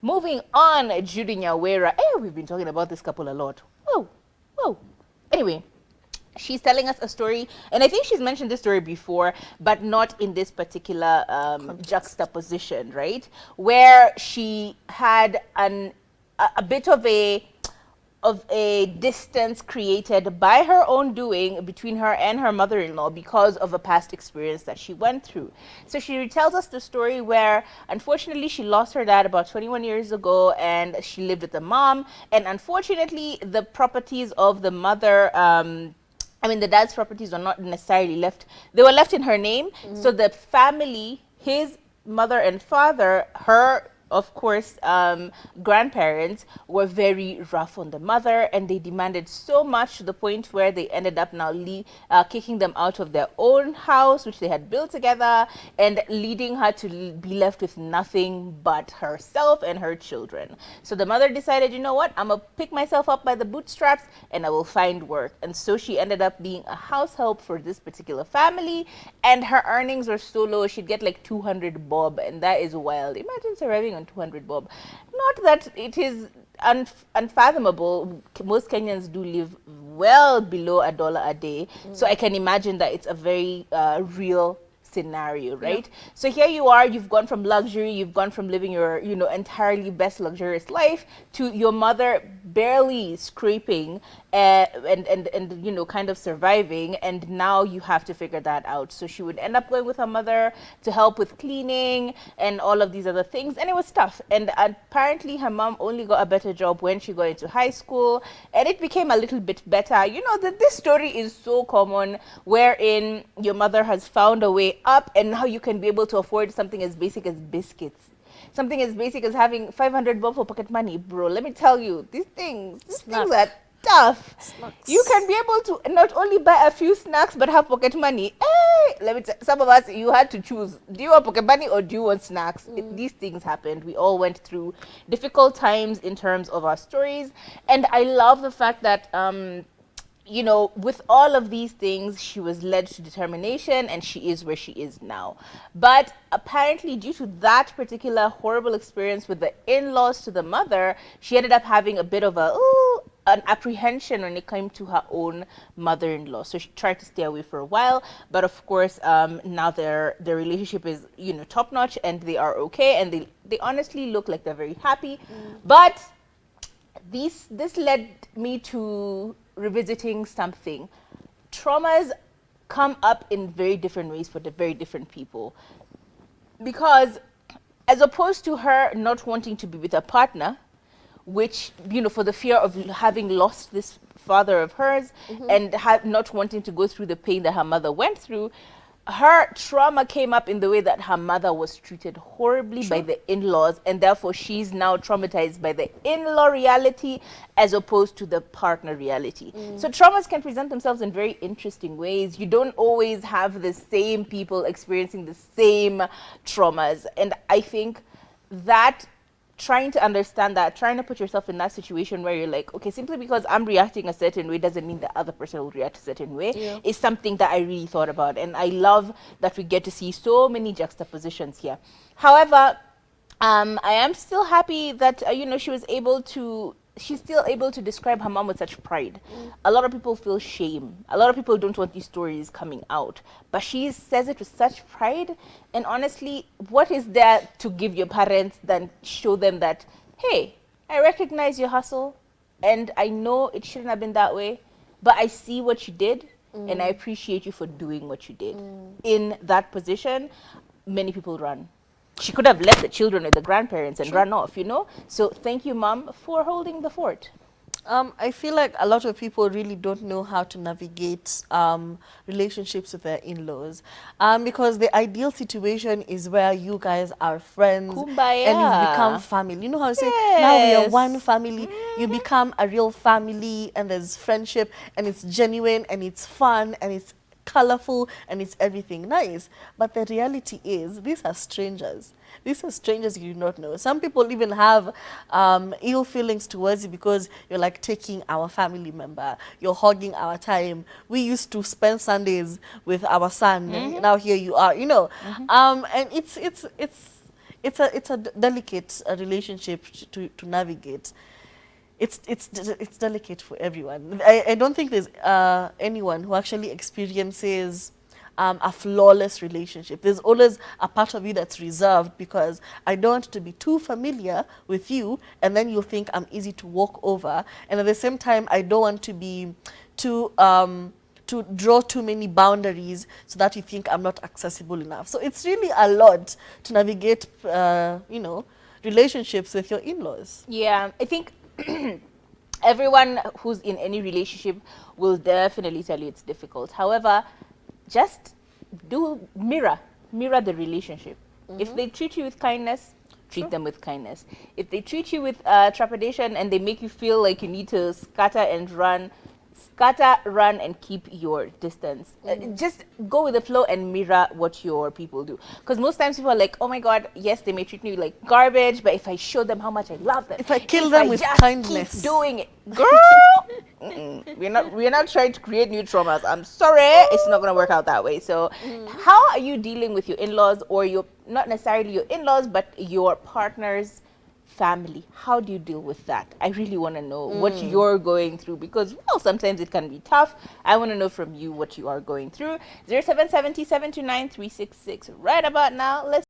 Moving on, Judy Nyawira. We've been talking about this couple a lot. Whoa, whoa. Anyway, she's telling us a story, and I think she's mentioned this story before, but not in this particular juxtaposition, right? Where she had a bit of a distance created by her own doing between her and her mother-in-law because of a past experience that she went through. So she tells us the story where unfortunately she lost her dad about 21 years ago, and she lived with the mom, and unfortunately the properties of the mother, the dad's properties were not necessarily left, they were left in her name. So the family, his mother and father, her of course, grandparents were very rough on the mother, and they demanded so much to the point where they ended up now kicking them out of their own house, which they had built together, and leading her to be left with nothing but herself and her children. So the mother decided, you know what, I'm gonna pick myself up by the bootstraps and I will find work. And so she ended up being a house help for this particular family, and her earnings were so low, she'd get like 200 bob, and that is wild. Imagine surviving on 200 bob. Not that it is unfathomable. Most Kenyans do live well below $1 a day, so I can imagine that it's a very real scenario, right? Yeah. So here you are, you've gone from luxury, you've gone from living your, entirely best luxurious life to your mother barely scraping and kind of surviving, and now you have to figure that out. So she would end up going with her mother to help with cleaning and all of these other things, and it was tough. And apparently her mom only got a better job when she got into high school, and it became a little bit better. That this story is so common, wherein your mother has found a way up, and now you can be able to afford something as basic as biscuits. Something as basic as having 500 bob for pocket money, bro. Let me tell you, these things are tough. Snacks. You can be able to not only buy a few snacks, but have pocket money. Hey, let me tell some of us, you had to choose. Do you want pocket money or do you want snacks? These things happened. We all went through difficult times in terms of our stories. And I love the fact that, with all of these things, she was led to determination, and she is where she is now. But apparently, due to that particular horrible experience with the in-laws to the mother, she ended up having a bit of an apprehension when it came to her own mother-in-law. So she tried to stay away for a while, but of course, now their relationship is, top-notch, and they are okay, and they honestly look like they're very happy. But this led me to revisiting something. Traumas come up in very different ways for the very different people, because as opposed to her not wanting to be with a partner, which, for the fear of having lost this father of hers, and not wanting to go through the pain that her mother went through, her trauma came up in the way that her mother was treated horribly by the in-laws, and therefore she's now traumatized by the in-law reality as opposed to the partner reality. So traumas can present themselves in very interesting ways. You don't always have the same people experiencing the same traumas, and I think that trying to understand that, trying to put yourself in that situation where you're like, okay, simply because I'm reacting a certain way doesn't mean the other person will react a certain way, is something that I really thought about. And I love that we get to see so many juxtapositions here. However, I am still happy that, she's still able to describe her mom with such pride. A lot of people feel shame. A lot of people don't want these stories coming out. But she says it with such pride. And honestly, what is there to give your parents than show them that, hey, I recognize your hustle, and I know it shouldn't have been that way, but I see what you did, and I appreciate you for doing what you did. In that position, many people run. She could have left the children with the grandparents and run off, So thank you, Mom, for holding the fort. I feel like a lot of people really don't know how to navigate relationships with their in-laws, because the ideal situation is where you guys are friends. Kumbaya. And you've become family. You know how to say, now we are one family. You become a real family, and there's friendship, and it's genuine, and it's fun, and it's colorful, and it's everything nice. But the reality is, these are strangers. These are strangers you do not know. Some people even have ill feelings towards you because you're like taking our family member. You're hogging our time. We used to spend Sundays with our son. Now here you are, And it's a delicate relationship to navigate. It's delicate for everyone. I don't think there's anyone who actually experiences a flawless relationship. There's always a part of you that's reserved because I don't want to be too familiar with you, and then you'll think I'm easy to walk over. And at the same time, I don't want to be too to draw too many boundaries so that you think I'm not accessible enough. So it's really a lot to navigate, you know, relationships with your in-laws. Yeah, I think everyone who's in any relationship will definitely tell you it's difficult. However, just mirror the relationship. If they treat you with kindness, treat them with kindness. If they treat you with trepidation and they make you feel like you need to scatter, run, and keep your distance. Just go with the flow and mirror what your people do. Because most times people are like, oh my God, yes, they may treat me like garbage, but if I show them how much I love them, if I kill them with kindness, keep doing it, girl. We're not trying to create new traumas. I'm sorry, it's not gonna work out that way. So, how are you dealing with your in-laws, or your not necessarily your in-laws, but your partner's family? How do you deal with that? I really want to know what you're going through, because well, sometimes it can be tough. I want to know from you what you are going through. 0770 729 366. Right about now, let's